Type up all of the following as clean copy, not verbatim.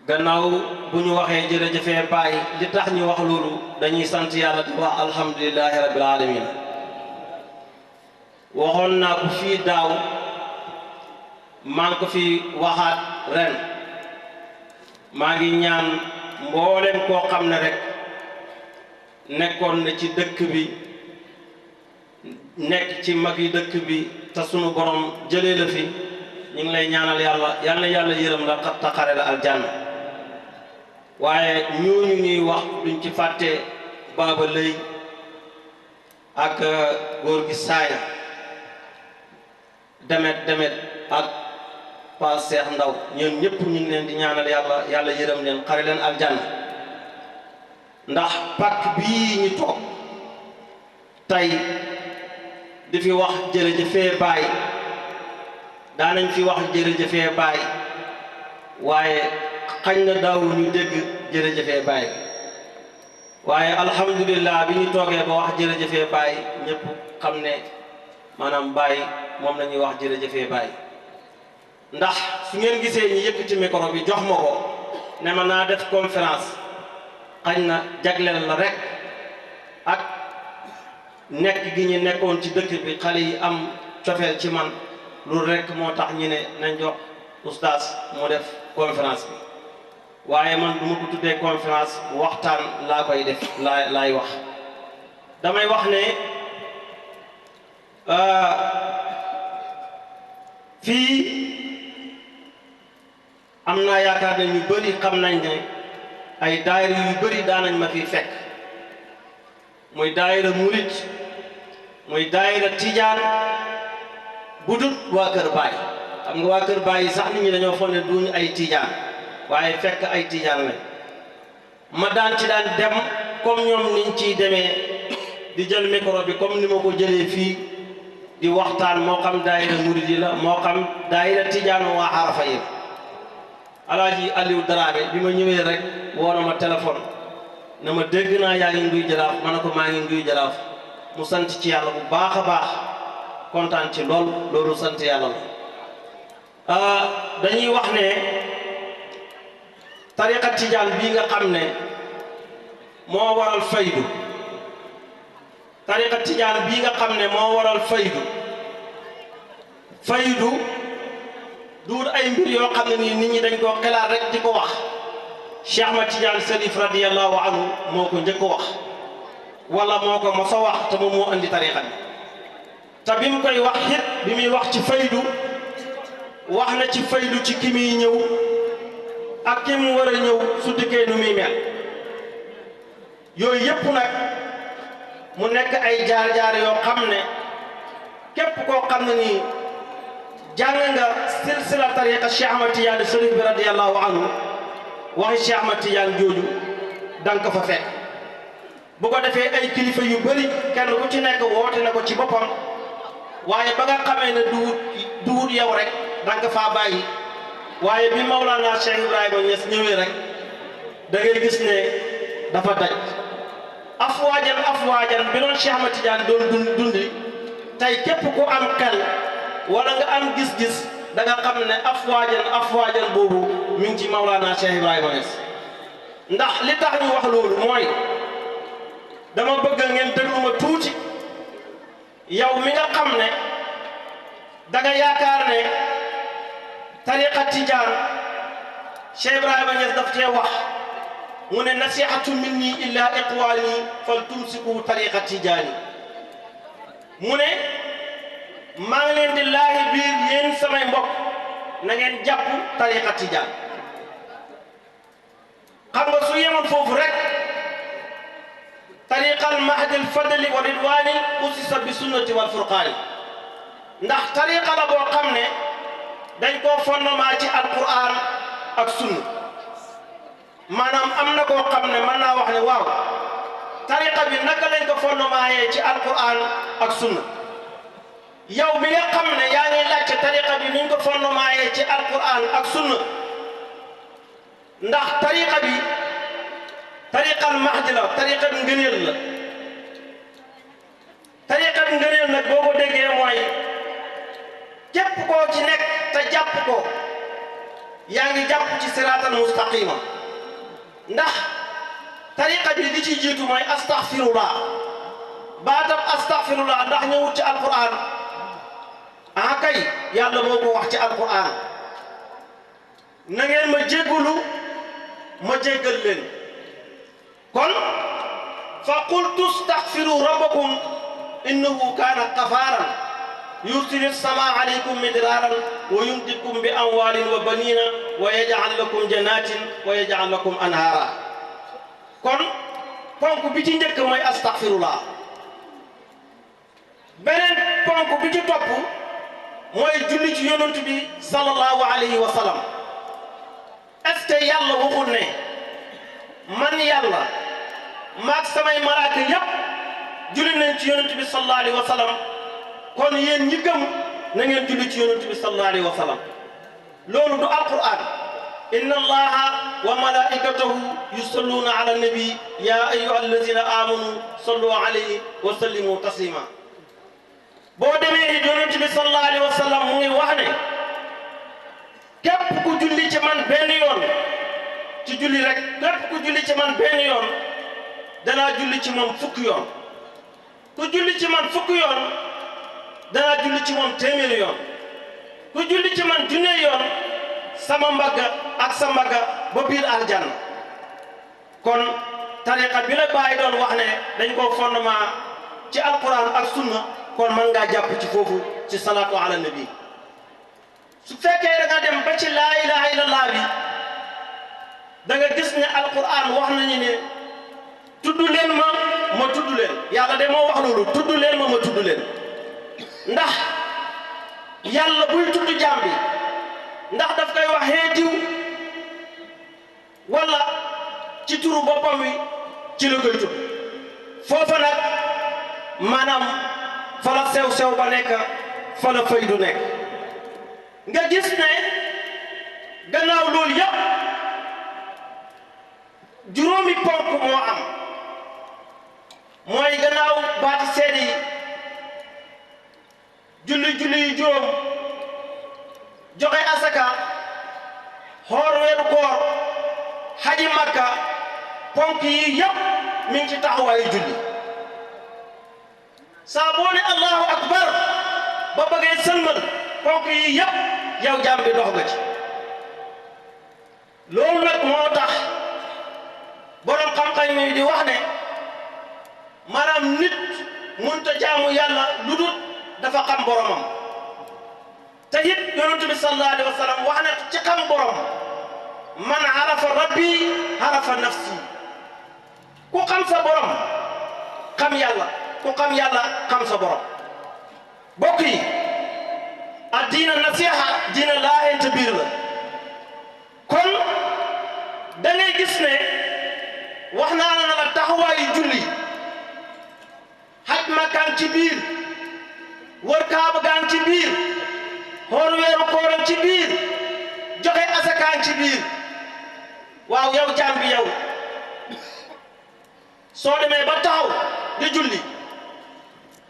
gannaaw bu ñu waxee jërëjëfee Baay li tax ñu wax loolu dañuy sant yàlla di wax alhamdulillahi rabbil alamin waxoon naa ko fii daaw maa ngi ko fi waxaat ren maa ngi ñaan mboolem koo xam ne rek nekkoon na ci dëkk bi nekk ci mag yi dëkk bi te sunu borom jëlee la fi ñu ngi lay ñaanal yàlla yal na yàlla yërëm la taxare la aljanna waaye ñooñu ñuy wax duñ ci fàtte Baaba Lëy ak góor gi Saaya demet ak Pa Seex Ndaw ñoom ñëpp ñu ngi leen di ñaanal yàlla yàlla yërëm leen xare leen aljanna ndax pàkk bii ñu toog tey di fi wax jërëjëfee Baay daanañ fi wax jërëjëfee Baay waaye xañ na daawuñu dégg jërëjëfee Baay waaye alhamdulillah bi ñu toogee ba wax jërëjëfee Baay ñëpp xam ne maanaam Baay moom la ñuy wax jërëjëfee Baay ndax su ngeen gisee ñu yëkkati micro bi jox ma ko ne ma naa def conférence xañ na jagleel la rek ak nekk gi ñu nekkoon ci dëkk bi xale yi am cofeel ci man loolu rek moo tax ñu ne nañ jox oustaz mu def conférence bi waaye man du ma ko tuddee conférence waxtaan laa koy def laay wax damay wax ne fii am naa yaakaar ne ñu bëri xam nañ ne ay daayira yu bëri daanañ ma fi fekk muy daayira murit muy daayira tijaan bu dut waa Kër Baay xam nga waa Kër Baay yi sax nit ñi dañoo foog ne duñu ay tijaan waaye fekk ay tijaan lañ ma daan ci daan dem comme ñoom niñ ciy demee di jël micro bi comme ni ma ko jëlee fii di waxtaan moo xam daayira murit yi la moo xam daayira tijaan waa Arafa yi Alaaji Aliou Daraame bi ma ñëwee rek woo na ma téléphone na ma dégg naa yaa ngi Nguy Jaraaf ma ne ko maa ngi Nguy Jaraaf mu sant ci yàlla bu baax a baax kontaan ci loolu sant yàlla la dañuy wax ne tariqa tijaan bii nga xam ne moo waral faydu tariqa tijaan bii nga xam ne moo waral faydu duur ay mbir yoo xam ne nii nit ñi dañ koo xelaat rek di ko wax Cheikh Ahmad Tidiane Serif radiyallahu anhu moo ko njëkk wax wala moo ko mos a wax te moom moo andi tariqa bi te bi mu koy wax it bi muy wax ci faydu wax na ci faydu ci ki muy ñëw ak ki mu war a ñëw su dikkee nu muy mel yooyu yëpp nag mu nekk ay jaar-jaar yoo xam ne képp koo xam ne nii jàng nga silsila tariqa Cheikh Ahmad Tidiane Serif bi radiyallahu anhu waxi Cheikh Ahmad Tidiane jooju danga ko fa fekk bu ko defee ay kilifa yu bëri kenn ku ci nekk woote na ko ci boppam waaye ba nga xamee ne duwut yow rek danga faa bàyyi waaye bi Mawlana Cheikh Ibrahima Niass ñëwee rek da ngay gis ne dafa daj afwaajan bi doon Cheikh Ahmad Tidiane doon dundi tey képp ku am xel wala nga am gis-gis da nga xam ne afwaajan boobu mi ngi ci Mawlana Cheikh Ibrahima Niass ndax li tax ñu wax loolu mooy dama bëgg ngeen déglu ma tuuti yow mi nga xam ne da nga yaakaar ne tariqa tijaan Cheikh Ibrahima Niass daf cee wax mu ne nasihatu minni illa iqwaani fal tumsiku tariqa tijaani mu ne maa ngi leen di laahi biir yéen samay mbokk na ngeen jàpp tariqa tijaan xam nga su yemoon foofu rek tariqal mahdil fadli wa ridwani usisa bi sunnati wal furqaani ndax tariqa la boo xam ne dañ koo fondement ci alquran ak sunna maanaam am na koo xam ne mën naa wax ne waaw tariqa bi naka lañ ko fondement ci alquran ak sunna yow mi nga xam ne yaa ngi laajte tariqa bi niñ ko fondement ci alquran ak sunna ndax tariqa bi tariqal mahdi la tariqa bi ngëneel la tariqa bi ngëneel nag boo ko déggee mooy képp koo ci nekk te jàpp ko yaa ngi jàpp ci siraatal mustaqima ndax tariqa bi li ci jiitu mooy astaghfirullah baatam astaghfirullah ndax ñëwut ci alquran ah kay yàlla moo ko wax ci alquran na ngeen ma jéggalu ma jéggal leen kon fa qultu astaghfiru rabbakum innahu kaana ghaffaaran yursilu samaa alaykum midraaran wa yumdidkum bi amwaalin wa baniina wa yaj'al lakum janaatin wa yaj'al lakum anhaara kon ponk bi ci njëkk mooy astaghfirullah beneen ponk bi ci topp mooy julli ci yonent bi sallallahu alayhi wa sallam est-ce que yàlla waxul ne man yàlla maag samay malaaka yépp julli nañ ci yonent bi sallallahu alayhi wa sallam kon yéen ñi gëm na ngeen julli ci yonent bi sallallahu alayhi wa sallam loolu du alquran inna allaha wa malaikatahu yusalluna ala nabi ya ayyuha allazina amanu sallu alayhi wa sallimu taslima boo demee yonent bi sallallahu alayhi wa sallam mu ngi wax ne képp ku julli ci man benn yoon ci julli rek képp ku julli ci man benn yoon danaa julli ci moom fukki yoon ku julli ci man fukki yoon danaa julli ci moom téeméeri yoon ku julli ci man junne yoon sama mbagga ak sa mbagga ba biir aljanna kon tariqa bi la bàyyi doon wax ne dañ ko fondement ci alquran ak sunna kon mën ngaa jàpp ci foofu ci salaatu ala nabi su fekkee da nga dem ba ci laa ilaha illallah bi da nga gis ne alquran wax nañu ne tudd leen ma tudd leen yàlla de moo wax loolu tudd leen ma tudd leen ndax yàlla buy tudd jaam bi ndax daf koy wax hee diw wala ci turu boppam wi ci la koy tudd foofa nag maanaam fa la sew-sew ba nekk fa la faydu nekk nga gis ne gannaaw loolu yëpp juróomi ponk moo am mooy gannaaw baati seede yi julli yu juróom joxe asaka xoor weeru koor xaji makka ponk yi yëpp mi ngi ci taxawaayu julli saa boo ne allahu akbar ba bëggee sëlmal ponk yi yëpp yow jaam bi dox nga ci loolu nag moo tax borom xam-xam yi di wax ne maanaam nit mënta jaamu yàlla lu dul dafa xam boromam te it yonent bi sallallahu alayhi wa sallam wax na ci xam borom man arafa rabbi arafa nafsi ku xam sa borom xam yàlla ku xam yàlla xam sa borom bokk yi ak diina nasiha diina laayante biir la kon da ngay gis ne wax naa la na la taxawaayu julli xaj makkaan ci biir wër kaaba gaan ci biir xool weeru kooram ci biir joxe asakaan ci biir waaw yow jaam bi yow soo demee ba taxaw di julli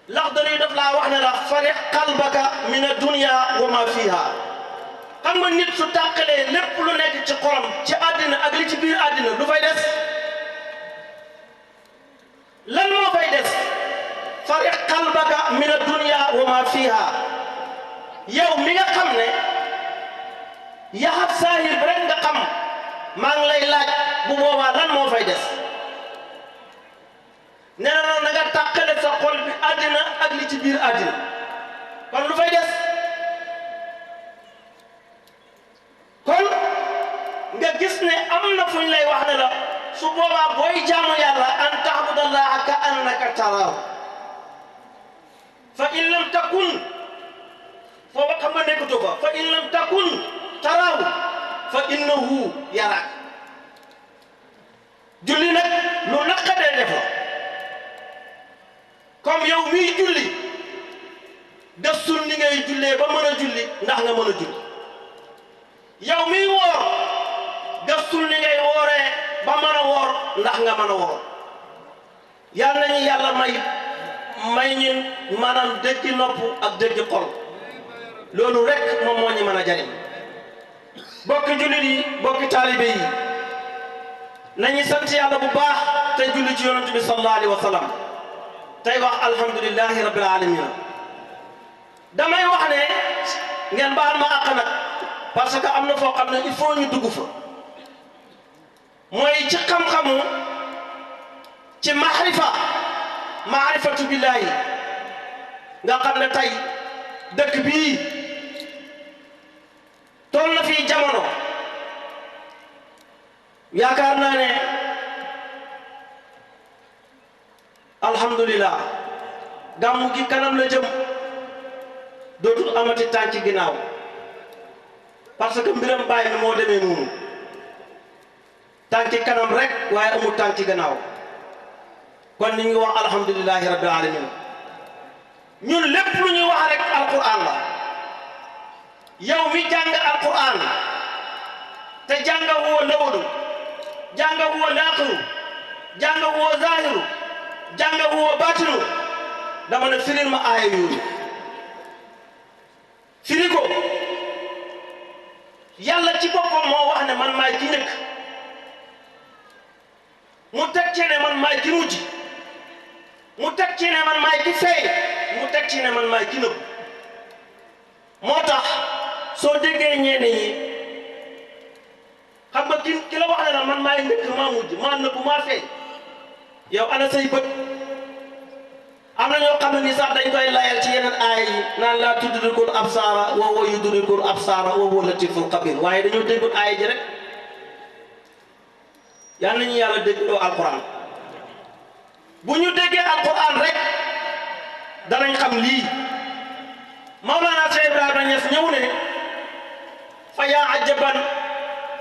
Laxdari daf laa wax ne la farix qalbaka min ad-dunya wa ma fiha xam nga nit su tàqalee lépp lu nekk ci xolam ci àddina ak li ci biir àddina lu fay des lan moo fay des farix qalbaka min ad-dunya wa ma fiha yow mi nga xam ne yaxab saahir rek nga xam maa ngi lay laaj bu boobaa lan moo fay des nee na na nga tàqale sa xol bi àddina ak li ci biir àddina kon lu fay des kon nga gis ne am na fu ñu lay wax ne la su boobaa booy jaamu yàlla an ta'budallaha ka annaka taraahu fa in lam takun foofa xam nga nekkatoo fa fa in lam takun taraahu fa innahu yaraak julli nag lu naqadee def la comme yow miy julli desul ni ngay jullee ba mën a julli ndax nga mën a julli yow miy woor desul ni ngay wooree ba mën a woor ndax nga mën a woor yal nañu yàlla may ñun maanaam dégg nopp ak dégg xol loolu rek moom moo ñu mën a jariñ bokki jullit yi bokki taalibe yi nañu sant yàlla bu baax te julli ci yonent bi sallallahu alayhi wa sallam tey wax alhamdulillahi rabbil alamin damay wax ne ngeen baal ma àq nag parce que am na foo xam ne il faut ñu dugg fa mooy ci xam-xamu ci maarifatu billahi nga xam ne tey dëkk bii toll na fii jamono yaakaar naa ne alhamdulillah gàmmu gi kanam la jëm dootul amati tànk ginnaaw parce que mbiram bàyyi mi moo demee noonu tànk kanam rek waaye amul tànk gannaaw kon ni ngi wax alhamdulillahi rabbil alamin ñun lépp lu ñuy wax rek alquran la yow mi jàng alquran te jànga woo lawlu jànga woo laaxiru jànga woo zaahiru jànga woo baatinu dama ne firil ma aaya yooyu firi ko yàlla ci boppam moo wax ne man maay ki njëkk mu teg ci ne man maay ki mujj mu teg ci ne man maay ki feeñ mu teg ci ne man maay ki nëbb moo tax soo déggee ñenn ñi xam nga ki la wax ne la man maay njëkk maa mujj maa nëbb maa feeñ yow ana say bët am na ñoo xam ne ni sax dañ koy layal ci yeneen aay yi naan laa tudrikul absaara wa huwa yudrikul absaara wa huwa latiful xabir waaye dañoo déggul aay ji rek yal nañu yàlla déggloo alquran bu ñu déggee alquran rek danañ xam lii Mawlana Cheikh Ibrahima Niass ñëw ne fa yaa ajaban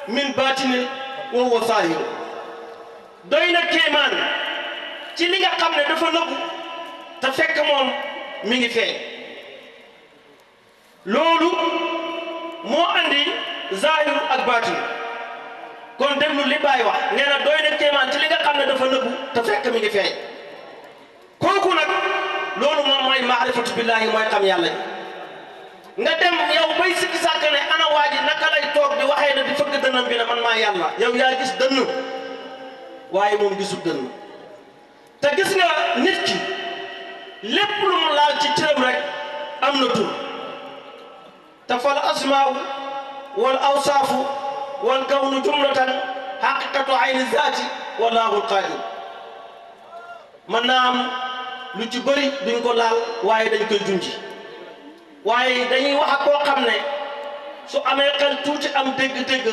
min baatinin wa huwa saahir doy na kéemaan ci li nga xam ne dafa nëbbu te fekk moom mi ngi feeñ loolu moo andi zahir ak baatin kon déglu li Baay wax nee na doy na kéemaan ci li nga xam ne dafa nëbbu te fekk mi ngi feeñ kooku nag loolu moom mooy maarifatu billahi mooy xam yàlla ji nga dem yow bay sikki sàkk ne ana waa ji naka lay toog di waxee ne di fëgg dënnam bi ne man maa yàlla yow yaa gis dënn waaye moom gisul dënn te gis nga nit ki lépp lu mu laal ci cëram rek am na tur te fal asmaa'u wal awsaafu wal kawnu jumlatan haqiqatu ayni zaati wallahu alqaadir mën naa am lu ci bëri duñ ko laal waaye dañ koy junji waaye dañuy wax ak koo xam ne su amee xel tuuti am dégg-dégg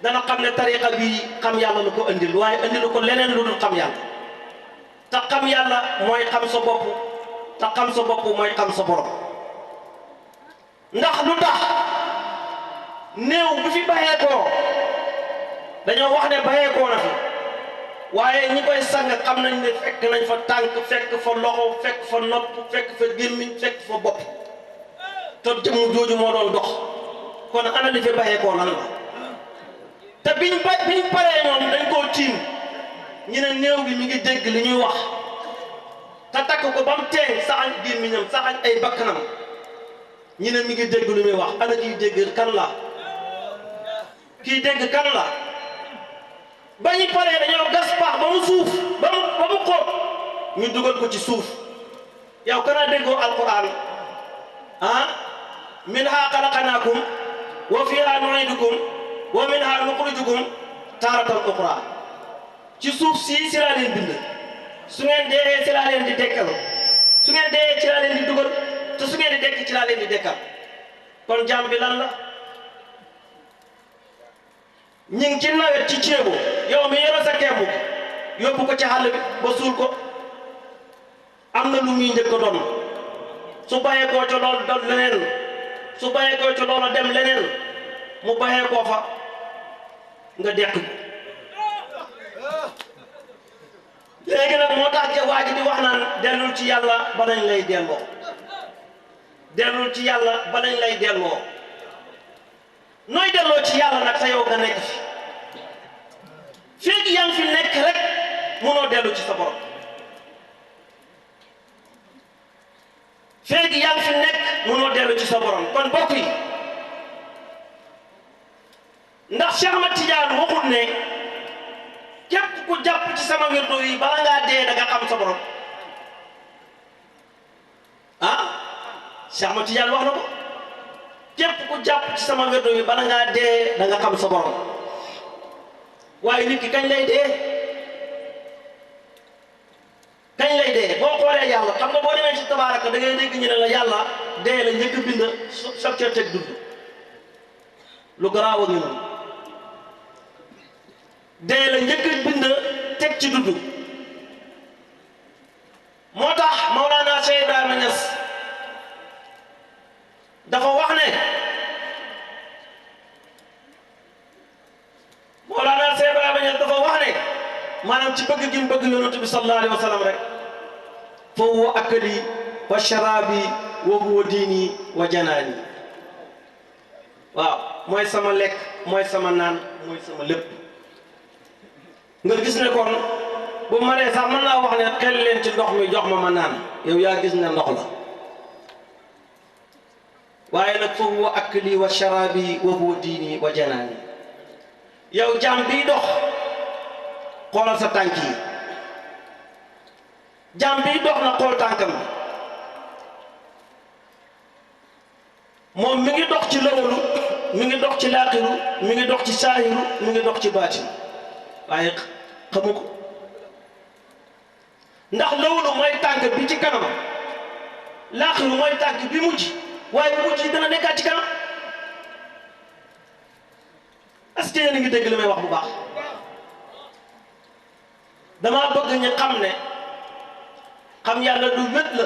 dana xam ne tariqa bi xam yàlla la ko andil waaye andilu ko leneen lu dul xam yàlla te xam yàlla mooy xam sa bopp te xam sa bopp mooy xam sa borom ndax lu tax néew bi fi bàyyeekoo dañoo wax ne bàyyeekoo na fi waaye ñi koy sang xam nañ ne fekk nañ fa tànk fekk fa loxo fekk fa nopp fekk fa gémmiñ fekk fa bopp te jëmm jooju moo doon dox kon ana li fi bàyyeekoo lan la te biñ paree ñoom dañ koo tiim ñu ne néew bi mi ngi dégg li ñuy wax te takk ko ba mu teeŋ saxañ gémmiñam saxañ ay bakkanam ñu ne mi ngi dégg li muy wax ana kiy dégg kan la kiy dégg kan la ba ñu paree dañoo gas paax ba mu suuf ba mu xóot ñu dugal ko ci suuf yow kana déggoo alquran ah minha xalaqnaakum wa fiha nu'iidukum wa minha nuxrijukum taaratan uxraa ci suuf si laa leen bind su ngeen dee ci laa leen di dekkal su ngeen dee ci laa leen di dugal te su ngeen di dekk ci laa leen di dekkal kon jaam bi lan la ñu ngi ci nawet ci ceebo yow mi yore sa kembu yóbbu ko ci xàll bi ba suul ko am na lu muy njëkk a doon su bàyyee koo ca loolu doon leneen su bàyyee koo ca loolu dem leneen mu bàyyee koo fa nga dekk léegi nag moo tax waa ji di wax naan dellul ci yàlla ba nañ lay delloo dellul ci yàlla ba nañ lay delloo nooy delloo ci yàlla nag sa yow nga nekk fi fii yaa ngi fi nekk rek mënoo dellu ci sa borom fii yaa ngi fi nekk mënoo dellu ci sa borom kon mbokk yi ndax Cheikh Ahmad Tidiane waxul ne képp ku jàpp ci sama wirdo yi bala ngaa dee da nga xam sa borom ah Cheikh Ahmad Tidiane wax na ko képp ku jàpp ci sama wirdo yi bala ngaa dee da nga xam sa borom waaye nit ki kañ lay dee kañ lay dee boo xoolee yàlla xam nga boo demee ci tabaaraka da ngay dégg ñu ne la yàlla dee la njëkk bind soog ca teg dund lu garaaw a ngi noonu dee la njëkk bind teg ci dund moo tax Mawlana Cheikh Ibrahima Niass dafa wax ne Mawlana Cheikh Ibrahima Niass dafa wax ne maanaam ci bëgg gi mu bëgg yonent bi sallallahu alayhi wa sallam rek fa huwa akli wa sharabi wa huwa diini wa janaani waaw mooy sama lekk mooy sama naan mooy sama lépp nga gis ne kon bu ma nee sax mën naa wax ne xel leen ci ndox mi jox ma naan yow yaa gis ne ndox la waaye nag fa huwa akli wa sharabi wa huwa diini wa janaani yow jaam bii dox xoolal sa tànk yi jaam bii dox na xool tànkam bi moom mi ngi dox ci lawalu mi ngi dox ci laaxiru mi ngi dox ci saahiru mi ngi dox ci baatin waaye xamu ko ndax lawalu mooy tànk bi ci kanam laaxiru mooy tànk bi mujj waaye mujj yi dana nekkaat ci kanam est-ce que yéen a ngi dégg li may wax bu baax damaa bëgg ñu xam ne xam yàlla lu wér la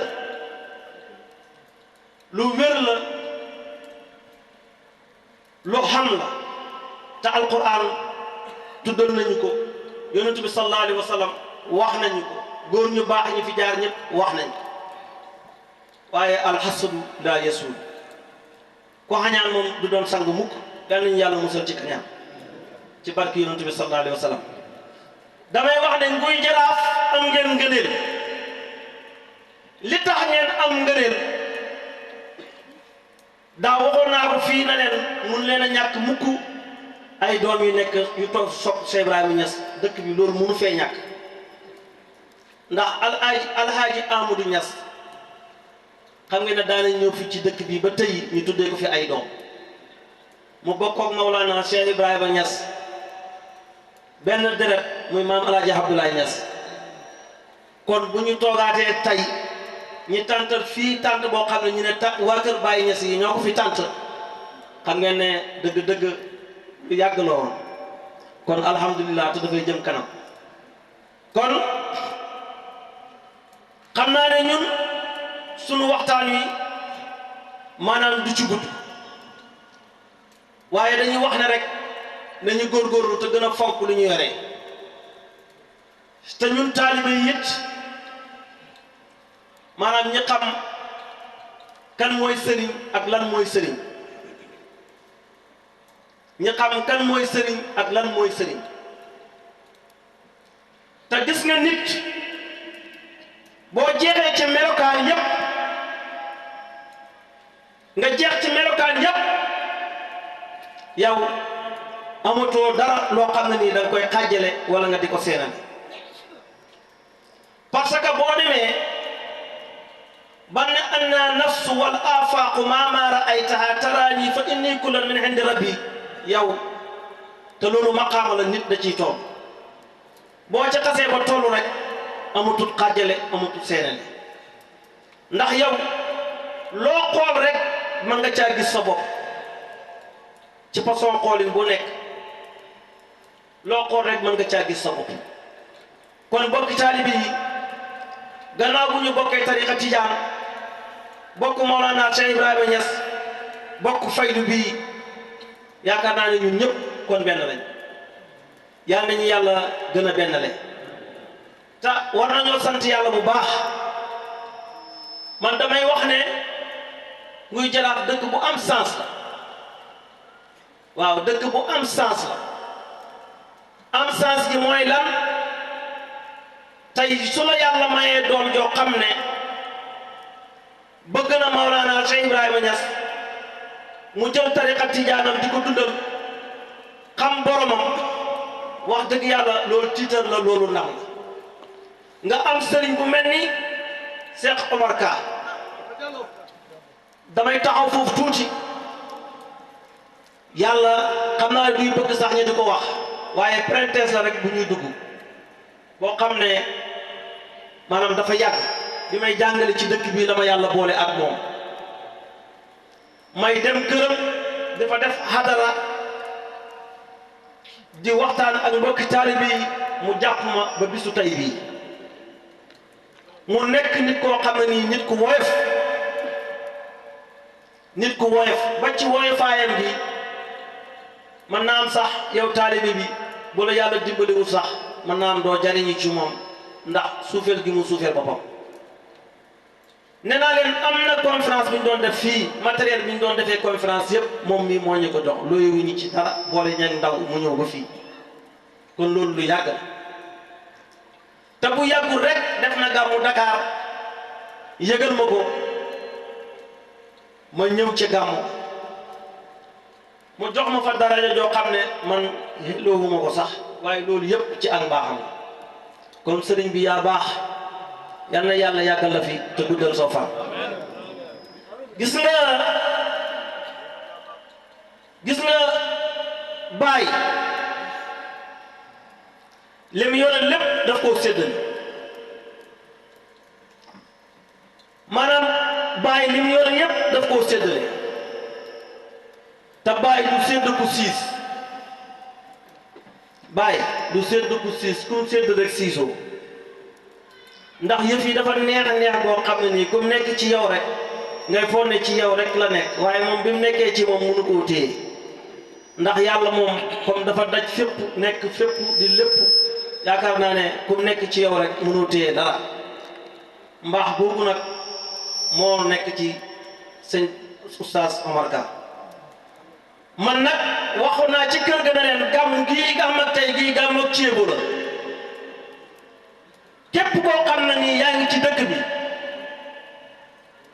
lu wér la lu xam la te alquran tuddal nañu ko yonent bi sallallahu alayhi wa sallam wax nañu ko góor ñu baax ñi fi jaar ñëpp wax nañ ko waaye alxasadu laa yasuul ku xañaan moom du doon sang mukk dal nañu yàlla musal ci kañaan ci barki yonent bi sallallahu alayhi wa sallam damay wax ne nguy jaraaf am ngeen ngëneel li tax ngeen am ngëneel daa waxoon naa ko fii na leen mun leen a ñàkk mukk ay doom yu nekk yu toog sopp Cheikh Ibrahima Niass dëkk bi loolu munu fee ñàkk ndax alhaaji Amadou Niass xam nga ne daanañ ñëw fi ci dëkk bi ba tey ñu tuddee ko fi ay doom mu bokkook Mawlana Cheikh Ibrahima Niass benn deret muy maam alaaji Abdoulaye Niass kon bu ñu toogaatee tey ñi tàntal fii tànt boo xam ne ñu ne waa kër Baye Niass yi ñoo ko fi tànt xam ngeen ne dëgg-dëgg lu yàgg la woon kon alhamdulilah te dafay jëm kanam kon xam naa ne ñun sunu waxtaan wi maanaam du ci gudd waaye dañuy wax ne rek nañu góorgóorlu te gën a fonk lu ñu yore te ñun taalibe yi it maanaam ñi xam kan mooy sëriñ ak lan mooy sëriñ ñi xam kan mooy sëriñ ak lan mooy sëriñ te gis nga nit boo jeexee ci melokaan yépp nga jeex ci melokaan yépp yow amatoo dara loo xam ne nii da nga koy xàjjale wala nga di ko seenal parce que boo demee ban ne anna nafsu wal afaqu ma ra'aytaha tarani fa inni kullan min indi rabbi yow te loolu maqaama la nit da ciy toll boo ca xasee ba tollu rek amatul xàjjale amatul seenale ndax yow loo xool rek mën nga caa gis sa bopp ci façon xoolin bu nekk loo xool rek mën nga caa gis sa bopp kon bokki taalibi yi gannaaw bu ñu bokkee tariqa tijaan bokk Mawlana Cheikh Ibrahima Niass bokk faydu bii yaakaar naa ne ñun ñëpp kon benn lañ yal nañu yàlla gën a bennale te war nañoo sant yàlla bu baax man damay wax ne Nguy Jaraaf dëkk bu am sens la waaw dëkk bu am sens la am sens gi mooy lan tey su la yàlla mayee doom joo xam ne bëgg na Mawlana Cheikh Ibrahima Niass mu jël tariqa tijaanam di ko dundal xam boromam wax dëgg yàlla loolu tiitar la loolu ndam la nga am sëriñ bu mel ni Cheikh Omar Ka damay taxaw foofu tuuti yàlla xam naa duy bëgg sax ñu di ko wax waaye parenthèse la rek bu ñuy dugg boo xam ne maanaam dafa yàgg bi may jàngale ci dëkk bii la ma yàlla boole ak moom may dem këram dafa def hadara di waxtaan ak mbokki taalibe yi mu jàpp ma ba bisu tey bii mu nekk nit koo xam ne nii nit ku woyof ba ci woyofaayam bi mën naa am sax yow taalibe bi bu la yàlla dimbaliwul sax mën naa am doo jariñu ci moom ndax suufeel gi mu suufeel boppam nee naa leen am na conférence bi ñu doon def fii matériel bi ñu doon defee conférence yëpp moom mii moo ñu ko jox looyu wu ñu ci dara boole ñeen ndaw mu ñëw ba fii kon loolu lu yàgg te bu yàggul rek def na gàmmu Dakar yëgal ma ko ma ñëw ci gàmmu mu jox ma fa daraja joo xam ne man loowuma ko sax waaye loolu yëpp ci ak mbaaxam kon sëriñ bi yaa baax yal na yàlla yàggal la fi te guddal soo fan gis nga baay li mu yore lépp daf koo séddale maanaam baay li mu yore yépp daf koo séddale te baay du sédd ku siis baay du sédd ku siis ku sédd rek siisoo ndax yëf yi dafa neex boo xam ne nii ku mu nekk ci yow rek ngay foog ne ci yow rek la nekk waaye moom bi mu nekkee ci moom mënu koo téye ndax yàlla moom comme dafa daj fépp nekk fépp di lépp yaakaar naa ne ku mu nekk ci yow rek mënoo téye dara mbaax boobu nag moo nekk ci sëñ Oustaz Omar Ka man nag waxoon naa ci kër ga na leen gàmm gii gàmm ak tey gii gàmm ak ceebu la képp koo xam na nii yaa ngi ci dëkk bi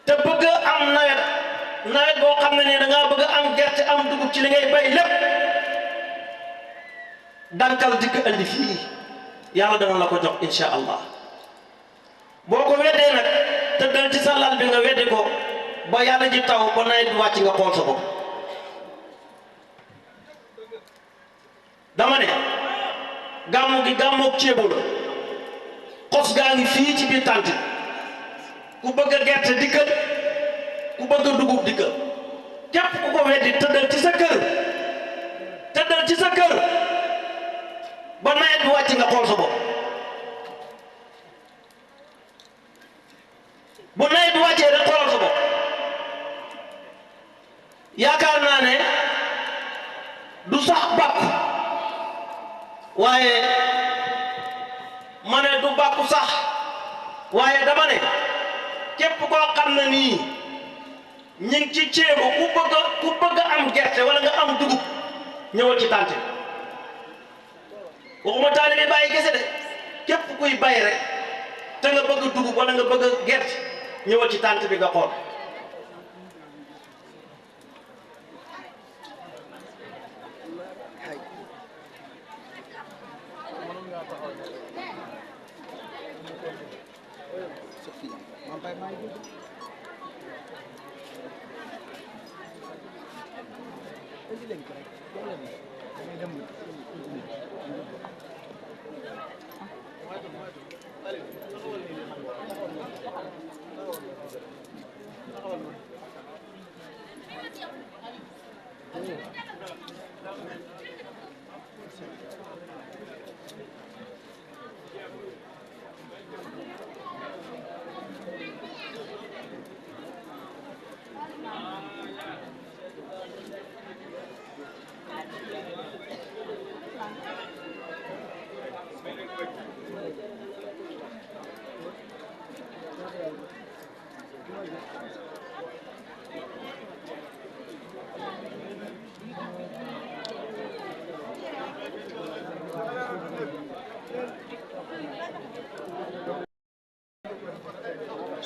te bëgg am nawet boo xam ne nii da ngaa bëgg am gerte am dugub ci li ngay bay lépp dankal dikk andi fii yàlla dana la ko jox insha allah boo ko weddee nag tëddal ci sa lal bi nga weddi ko ba yàlla ji taw ba nawet bi wàcc nga xool sa bopp dama ne gàmmu gi gàmmoog ceebu la xos gaa ngi fii ci biir tànt ku bëgg a gerte dikkal ku bëgg a dugub dikkal képp ku ko weddi tëddal ci sa kër ba nawet bi wàcc nga xool sa bopp bu nawet bi wàccee rek xoolal sa bopp yaakaar naa ne du sax bàkku waaye ma ne du bàkku sax waaye dama ne képp koo xam ne nii ñu ngi ci ceebu ku bëgg am gerte wala nga am dugub ñëwal ci tànt waxuma taalibe bàyyi gese de képp kuy bay rek te nga bëgg dugub wala nga bëgg gerte ñëwal ci tànt bi nga xool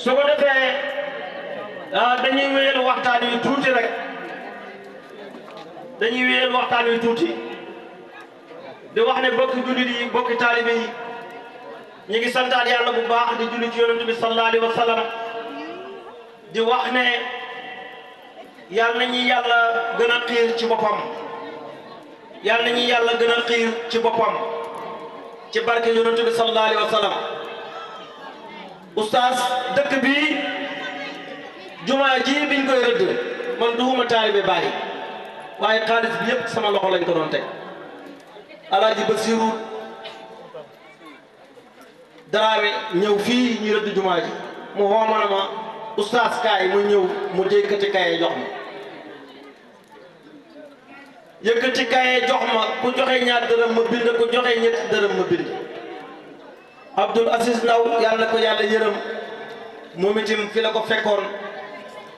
su ko defee dañuy wéyal waxtaan wi tuuti rek dañuy wéyal waxtaan wi tuuti di wax ne bokki jullit yi bokki taalibe yi ñu ngi santaat yàlla bu baax di julli ci yonent bi sallallahu alayhi wa sallam di wax ne yàlla nañu yàlla gën a xiir ci boppam yàlla nañu yàlla gën a xiir ci boppam ci barke yonent bi sallallahu alayhi wa sallam oustaz dëkk bi jumaa ji biñ koy rëdd man duhuma taalibe bàyyi waaye xaalis bi yëpp sama loxo lañ ko doon teg alaaji Basiru Daraame ñëw fii ñu rëdd jumaa ji mu xoomana ma oustaz kaay mu ñëw mu yëkkati kaye jox ma yëkkati kaye jox ma ku joxe ñaar dërëm ma bind ku joxe ñetti dërëm ma bind Abdoul Aziz Ndaw yàlla ko yàlla yërëm moom itam fi la ko fekkoon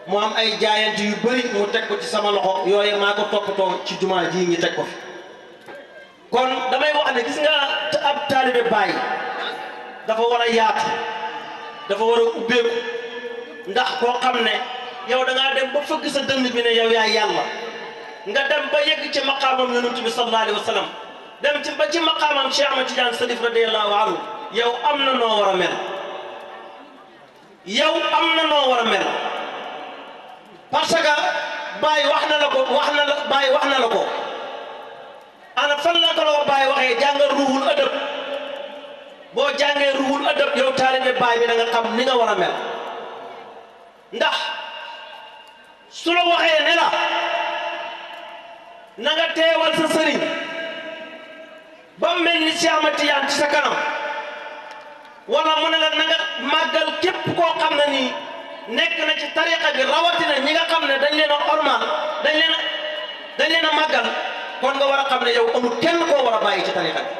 mu am ay jaayante yu bëri mu teg ko ci sama loxo yooyu maa ko toppatoo ci jumaa ji ñi teg ko fi kon damay wax ne gis nga ab taalibe Baay dafa war a yaatu dafa war a ubbeeku ndax koo xam ne yow da ngaa dem ba fëgg sa dënn bi ne yow yaay yàlla nga dem ba yegg ci maqaamam yonent bi sallallahu alayhi wa sallam dem ci ba ci maqaamam Cheikh Ahmad Tidiane Sarif radiyallahu anhu yow am na noo war a mel yow am na noo war a mel parce que Baay wax na la ko Baay wax na la ko ana fan la ko la Baay waxee jàngal ruhul adab boo jàngee ruhul adab yow taalibe Baay bi da nga xam ni nga war a mel ndax su la waxee ne la na nga teewal sa sëriñ ba mel ni Cheikh Ahmad Tidiane ci sa kanam wala mu ne la na nga màggal képp koo xam ne nii nekk na ci tariqa bi rawatina ñi nga xam ne dañ leen a ormal dañ leen a màggal kon nga war a xam ne yow amul kenn koo war a bàyyi ci tariqa bi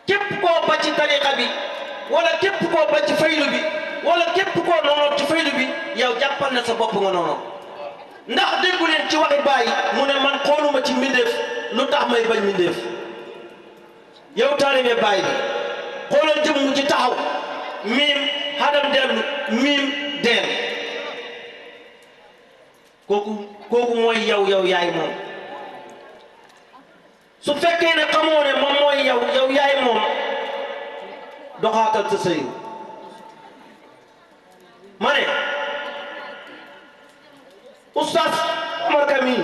képp koo ba ci tariqa bi wala képp koo ba ci faylu bi wala képp koo noonu ci faylu bi yow jàppal na sa bopp nga noonu ndax déggu leen ci waxi Baay mu ne man xooluma ci mbindeef lu tax may bañ mbindeef yow taalibe Baay bi xoolal jëmm ci taxaw miim xadam dellu miim deel kooku mooy yow yaay moom su fekkee ne xamoo ne moom mooy yow yaay moom doxaatal sa sëy ma ne oustaz Omar Kami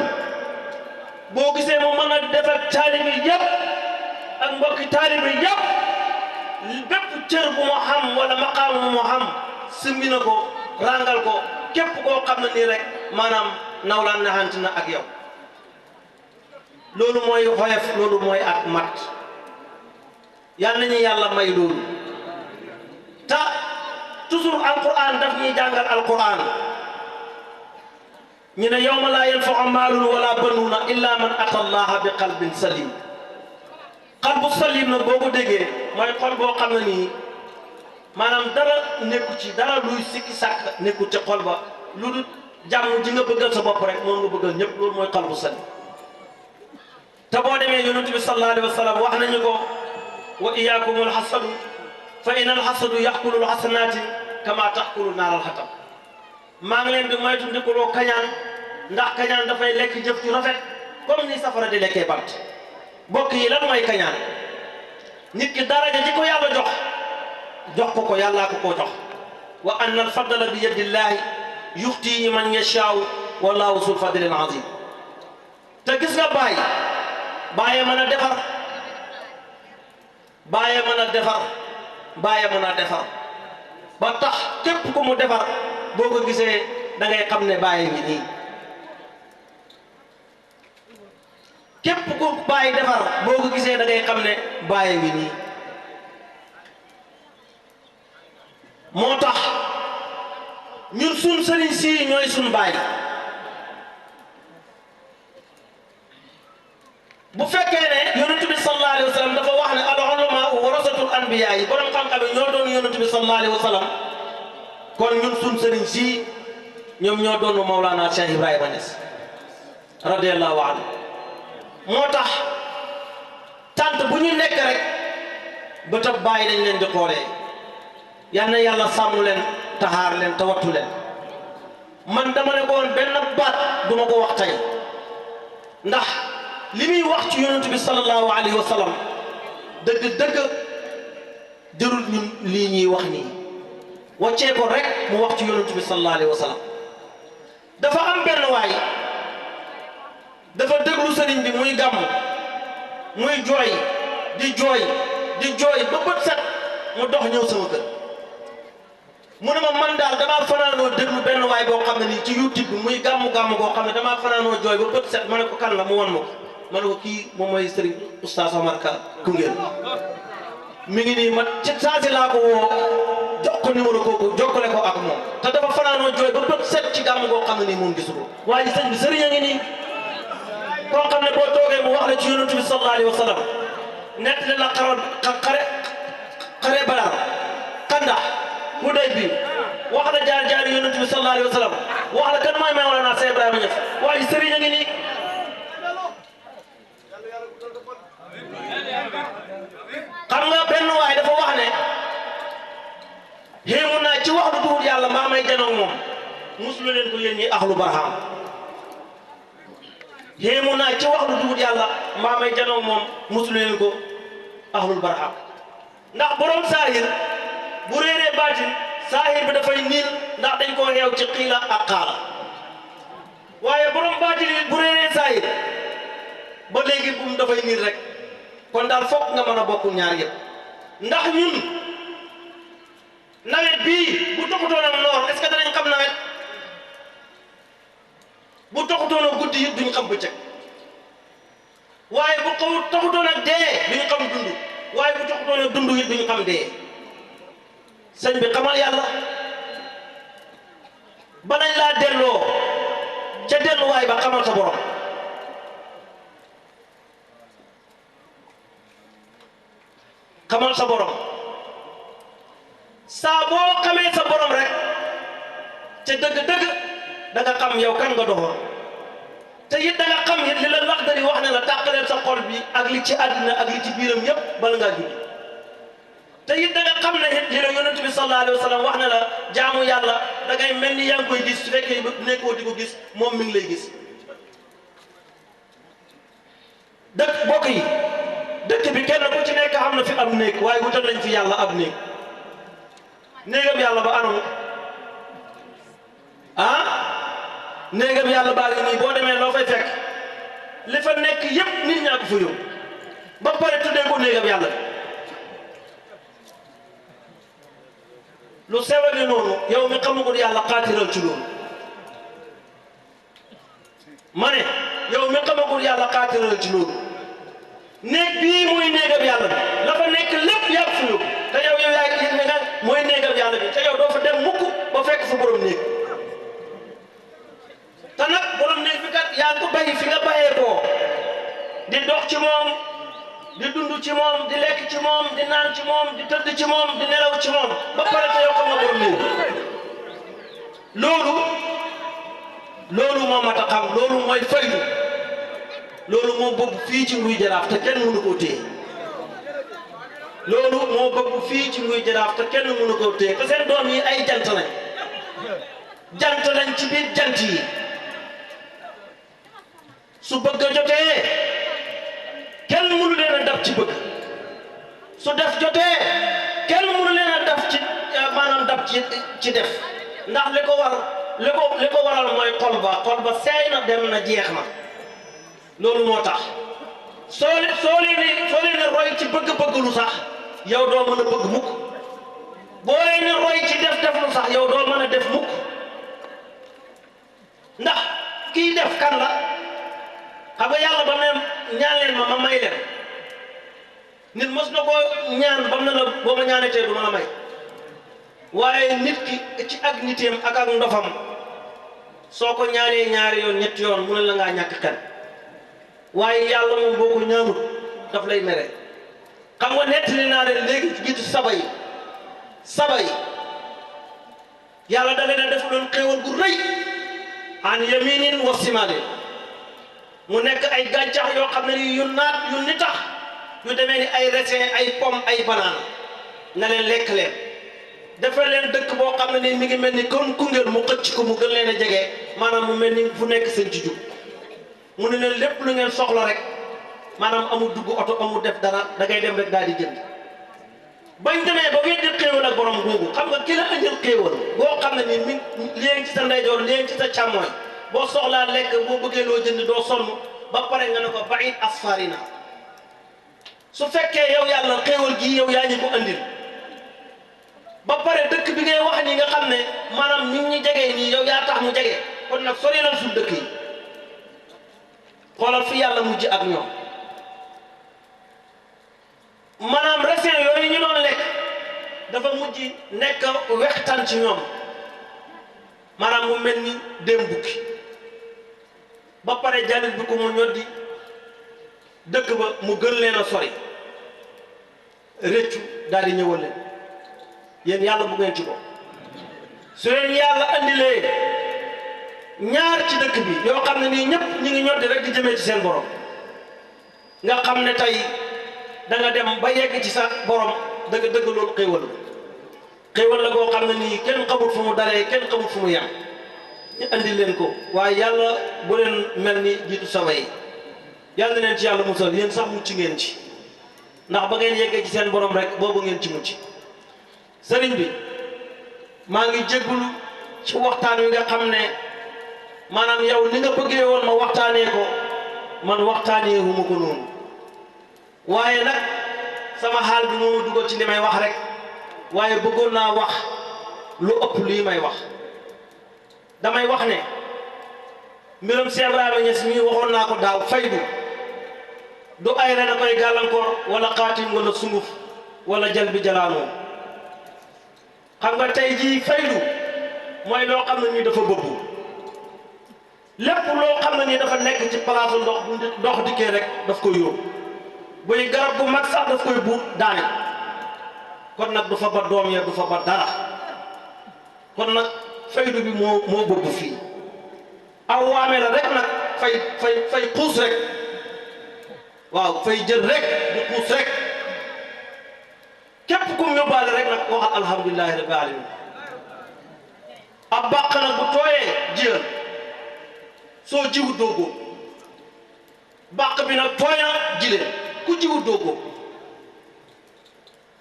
boo gisee mu mën a def ak taalibe yëpp ak mbokki taalibe yëpp bépp cër bu mu xam wala maqaam bu mu xam simbi na ko rangal ko képp koo xam ne nii rek maanaam nawlaan naxant na ak yow loolu mooy xoyof loolu mooy ak mat yal nañu yàlla may loolu ta toujours alquran daf ñuy jàngal alquran ñu ne yawma laa yanfa'u maalun wala banuuna illa man ata allaha bi qalbin salim qalbu salim nag boo ko déggee mooy xol boo xam ne nii maanaam dara nekku ci dara luy sikki sàkk nekku ci xol ba lu dul jàmm ji nga bëggal sa bopp rek moom nga bëggal ñëpp loolu mooy qalbu salim te boo demee yonent bi sallallahu alayhi wa sallam wax nañu ko wa iyaakum alxasadu fa in alxasadu yaxkulu alxasanaati kama taxkulu naar alxatab maa ngi leen di moytu ndikuloo kañaan ndax kañaan dafay lekk jëf ju rafet comme ni safara di lekkee bant mbokk yi lan mooy kañaan nit ki daraja ji ko yàlla jox ko yàllaa ko koo jox wa anna alfadla bi yadillahi yuxtihi man yashaau wallahu zul fadlil azim te gis nga bàyyi mën a defar bàyyi mën a defar ba tax képp ku mu defar boo ko gisee da ngay xam ne bàyyi ngi nii képp ku bàyyi defar boo ko gisee da ngay xam ne bàyyi ngi nii moo tax ñun sun sëriñ si ñooy sun bàyyi bu fekkee ne yonent bi sallallahu alayhi wa sallam dafa wax ne al ulamaa warasatul anbiyaa yi borom xam-xam yi ñoo doon yonent bi sallallahu alayhi wa sallam kon ñun sun sëriñ si ñoom ñoo doon Mawlana Cheikh Ibrahima Niass radiyallahu anhu moo tax tant bu ñu nekk rek ba tab bàyyi dañ leen di xoolee yal na yàlla sàmm leen taxaar leen te wattu leen man dama ne ko woon benn baat du ma ko wax tey ndax li muy wax ci yonent bi sallallahu alayhi wa sallam dëgg jërul ñun lii ñuy wax nii wàccee ko rek mu wax ci yonent bi sallallahu alayhi wa sallam. dafa am benn waay dafa déglu sëriñ bi muy gàmm muy jooy di jooy ba bët set mu dox ñëw sama kër mu ne ma man daal damaa fanaanoo déglu benn waay boo xam ne nii ci YouTube bi muy gàmm goo xam ne damaa fanaanoo jooy ba bët set ma ne ko kan la mu won ma ko ma ne ko kii moom mooy sëriñ Oustaz Omar Ka Koungheul mi ngi nii ma ci saasi laa ko woo jox ko numéro kooku jokkale ko ak moom te dafa fanaanoo jooy ba bët set ci gàmm goo xam ne nii moom gisu ko waaye sëñ bi sëriñ a ngi nii koo xam ne boo toogee mu wax la ci yonent bi sallallahu alayhi wa sallam nett la xare Badar Kandax Hudaybiya wax la jaar yonent bi sallallahu alayhi wa sallam wax la kan mooy Mawlana Seex Ibrahima Ñas waaye sëriñ a ngi nii xam nga benn waay dafa wax ne xéemu naa ci wax lu duhul yàlla mbaa may janoog moom muslu leen ko yéen ñi axlu barham xéemu naa ci wax lu duhul yàlla mbaa may janoog moom muslu leen ko axlul barham ndax borom saahir bu réeree baatin saahir bi dafay niil ndax dañ koo xeew ci xiila ak xaala waaye borom baatin yi bu réeree saahir ba léegi bum dafay niil rek kon daal fokk nga mën a bokk ñaar yëpp ndax ñun nawet bii bu toxutoon ak noor est-ce que danañ xam nawet bu toxutoon ak guddi it duñ xam bëccëg waaye bu xaw toxutoon ak dee duñ xam dund waaye bu toxutoon ak dund it duñ xam dee sëñ bi xamal yàlla ba nañ laa delloo ca delluwaay ba xamal sa borom xamal sa borom saa boo xamee sa borom rek ca dëgg-dëgg da nga xam yow kan nga doxoon te it da nga xam it li la Laxdari wax ne la tàqaleel sa xol bi ak li ci àddina ak li ci biiram yépp bala ngaa judd te it da nga xam ne it li la yonent bi sallallahu alayhi wa sallam wax ne la jaamu yàlla da ngay mel ni yaa ngi koy gis su fekkee nekkoo di ko gis moom mi ngi lay gis dëkk bokk yi dëkk bi kenn ku ci nekk xam na fi am néeg waaye wutal nañ fi yàlla ab néeg néegam yàlla ba anamu néegam yàlla baa ngi nii boo demee loo fay fekk li fa nekk yépp nit ñaa ko fa yóbbu ba pare tuddee ko néegam yàlla lu sewale noonu yow mi xamagul yàlla xaatiral ci loolu ma ne yow mi xamagul yàlla xaatiral ci loolu néeg bii muy néegam yàlla bi la fa nekk lépp yàgg fa yóbbu te yow yaa ngi ne nga mooy néegam yàlla bi te yow doo fa dem mukk ba fekk fa borom néeg te nag borom néeg bi kat yaa ngi ko bàyyi fi nga bàyyee koo di dox ci moom di dund ci moom di lekk ci moom di naan ci moom di tëdd ci moom di nelaw ci moom ba pare te yow xam nga borom néeg loolu moo mat a xam loolu mooy faydu loolu moo bëgg fii ci Nguy Jaraaf te kenn mënu koo téye loolu moo bëgg fii ci Nguy Jaraaf te kenn mënu koo téye te seen doom yi ay jant lañ ci biir jant yi su bëgg a jotee kenn mënu leen a dab ci bëgg su def jotee kenn mënu leen a dab ci maanaam dab ci def ndax li ko waral mooy xol ba seey na dem na jeex na loolu moo tax soo leen roy ci bëgg-bëgg lu sax yow doo mën a bëgg mukk boo leen roy ci def lu sax yow doo mën a def mukk ndax kii def kan la xam nga yàlla ba ne ñaan leen ma may leen nit mos na ko ñaan bam na la boo ma ñaanetee du ma la may waaye nit ki ci ak niteem ak ndofam soo ko ñaanee ñaari yoon ñetti yoon mu ne la ngaa ñàkk xel waaye yàlla moom boo ko ñaanut daf lay mere xam nga nettali naa leen léegi ci jiitu saba yi yàlla da leen a def doon xéewal gu rëy an yaminin wa simaalin mu nekk ay gàncax yoo xam ne yu naat yu ni tax yu demee ni ay raisin ay pomme ay banaan na leen lekk leen dafa leen dëkk boo xam ne ni mi ngi mel ni comme Koungheul mu xëcc ko mu gën leen a jege maanaam mu mel ni fu nekk seen ci jub mu ne leen lépp lu ngeen soxla rek maanaam amul dugg oto amul def dara da ngay dem rek daal di jënd bañ demee ba weddi xéewal ak borom googu xam nga ki la andil xéewal boo xam ne ni mi léegi ci sa ndeyjoor léegi ci sa càmmooñ boo soxlaa lekk boo bëggee loo jënd doo sonn ba pare nga ne ko ba'id asfarina su fekkee yow yàlla xéewal gi yow yaa ñu ko andil ba pare dëkk bi ngay wax nii nga xam ne maanaam nit ñi jege nii yow yaa tax mu jege kon nag sori na suñu dëkk yi xoolal fi yàlla mujj ak ñoom maanaam resin yooyu ñu doon lekk dafa mujj nekk wextaan ci ñoom maanaam mu mel ni déem bukki ba pare jalit bi ko mu ñoddi dëkk ba mu gën leen a sori réccu daal di ñëwal leen yéen yàlla bu ngeen ci ko su leen yàlla andilee ñaar ci dëkk bi yoo xam ne nii ñëpp ñu ngi ñoddi rek di jëmee ci seen borom nga xam ne tey da nga dem ba yegg ci sa borom dëgg dëgg loolu xéewal la goo xam ne nii kenn xamul fu mu dalee kenn xamul fu mu yem ñu andi leen ko waaye yàlla bu leen mel ni jiitu sawa yi yàlla na leen ci yàlla musal yéen sax mucc ngeen ci ndax ba ngeen yeggee ci seen borom rek boobu ngeen ci mucc sëriñ bi maa ngi jéggulu ci waxtaan wi nga xam ne maanaam yow ni nga bëggee woon ma waxtaanee ko man waxtaanee huma ko noonu waaye nag sama xaal bi moo dugal ci li may wax rek waaye bëggoon naa wax lu ëpp lii may wax damay wax ne mbirum Cheikh Ibrahima Niass mii waxoon naa ko daaw faydu du ay rek da koy gàllankoor wala xaatim wala sunguf wala jal bi jalaanoo xam nga tey jii faydu mooy loo xam ne nii dafa bëgg lépp loo xam ne nii dafa nekk ci palaasu ndox bu ndox dikkee rek daf koy yóbbu buy garab bu mag sax daf koy buut daane kon nag du fa ba doom ya du fa ba dara kon nag faydu bi moo bëgg fii aw waame la rek nag fay xuus rek waaw fay jël rek di xuus rek képp kum yóbbaale rek nag waxal alhamdulilahi rabbil alamin ab bàq nag bu tooyee jiyal soo jiwu doogoo bàq bi nag tooy na jilee ku jiwu doogoo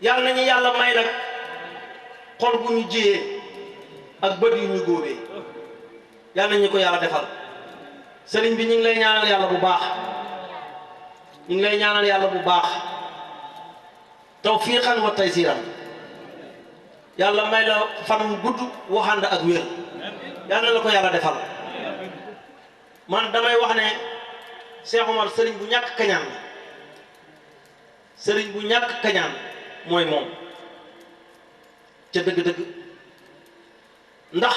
yàlla nañu yàlla may nag xol bu ñu jiyee ak bët yu ñu góobee yàlla nañu ko yàlla defal sëriñ bi ñu ngi lay ñaanal yàlla bu baax ñu ngi lay ñaanal yàlla bu baax tawfiiqan wa taysiiran yàlla may la fan wu gudd waxande ak wér yàlla na la ko yàlla defal man damay wax ne Cheikh Omar sëriñ bu ñàkk kañaan la sëriñ bu ñàkk kañaan mooy moom ca dëgg-dëgg ndax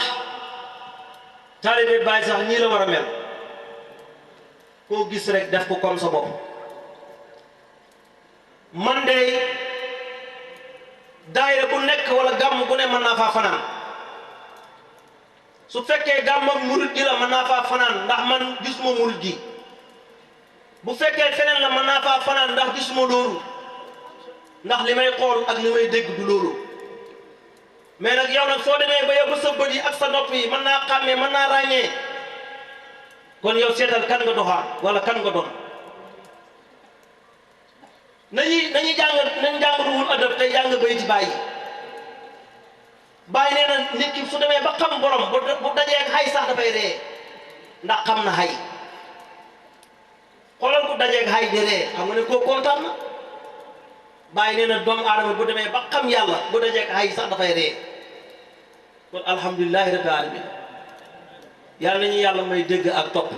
taalibe Baay sax ñii la war a mel koo gis rek def ko comme sa bopp man de daayira bu nekk wala gàmm bu ne mën naa faa fanaan su fekkee gàmm ak murid gi la mën naa faa fanaan ndax man gisuma murid gi bu fekkee feneen la mën naa faa fanaan ndax gisuma loolu ndax li may xool ak li may dégg du loolu mais nag yow nag soo demee ba yow sa bët yi ak sa nopp yi mën naa xàmmee mën naa ràññee kon yow seetal kan nga doxaan wala kan nga doon nañu jàng ruhul adab tey jàng bay ci bàyyi bàyyi nee na nit ki su demee ba xam borom bu dajee xay sax dafay ree ndax xam na xay xoolal ku dajee xay di ree xam nga ne koo kontaan na bàyyi nee na doomu aadama bu demee ba xam yàlla bu dajee xay sax dafay ree kon alhamdulilahi rabbil alamin yàlla nañu yàlla may dégg ak topp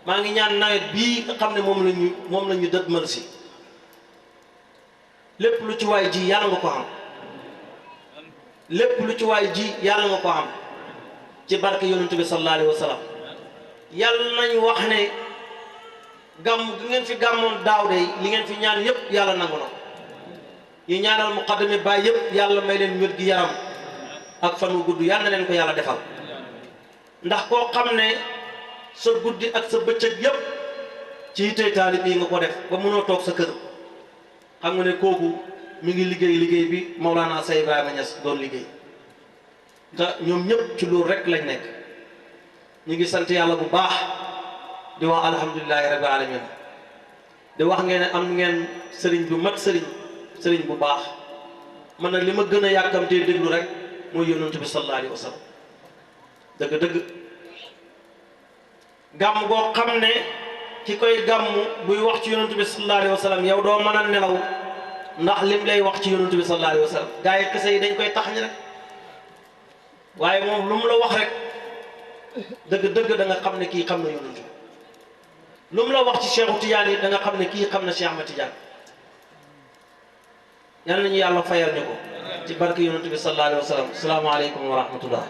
maa ngi ñaan nawet bii nga xam ne moom la ñu dëgmal si lépp lu ci waay ji yàlla nga ko xam lépp lu ci waay ji yàlla nga ko xam ci barke yonent bi sallallahu alayhi wa sallam yàlla nañ wax ne gàmm gi ngeen fi gàmmoon daaw de li ngeen fi ñaan yëpp yàlla nangu na ñu ñaanal muqaddami baay yëpp yàlla may leen wér gi yaram ak fan wu gudd yàlla na leen ko yàlla defal ndax koo xam ne sa guddi ak sa bëccëg yëpp ci yittey taalib yi nga ko def ba mënoo toog sa kër xam nga ne kooku mi ngi liggéey bi Mawlana Cheikh Ibrahima Niass doon liggéey te ñoom ñëpp ci loolu rek lañ nekk ñu ngi sant yàlla bu baax di wax alhamdulilahi rabbil alamin di wax ngeen am ngeen sëriñ bu mat sëriñ bu baax man nag li ma gën a yàkkamtee déglu rek mooy yonent bi sallallahu alayhi wa sallam dëgg-dëgg gàmm goo xam ne ki koy gàmm buy wax ci yonent bi sallallahu alayhi wa sallam yow doo mën a nelaw ndax lim lay wax ci yonent bi sallallahu alayhi wa sallam gaa yi kese yi dañ koy tax ñi rek waaye moom lu mu la wax rek dëgg-dëgg da nga xam ne kii xam na yonent bi lu mu la wax ci Cheikhu Tidiane yi da nga xam ne kii xam na Cheikh Ahmed Tidiane yal nañu yàlla fayal ñu ko ci barke yonent bi sallallahu alayhi wa sallam asalaamaaleykum wa rahmatullah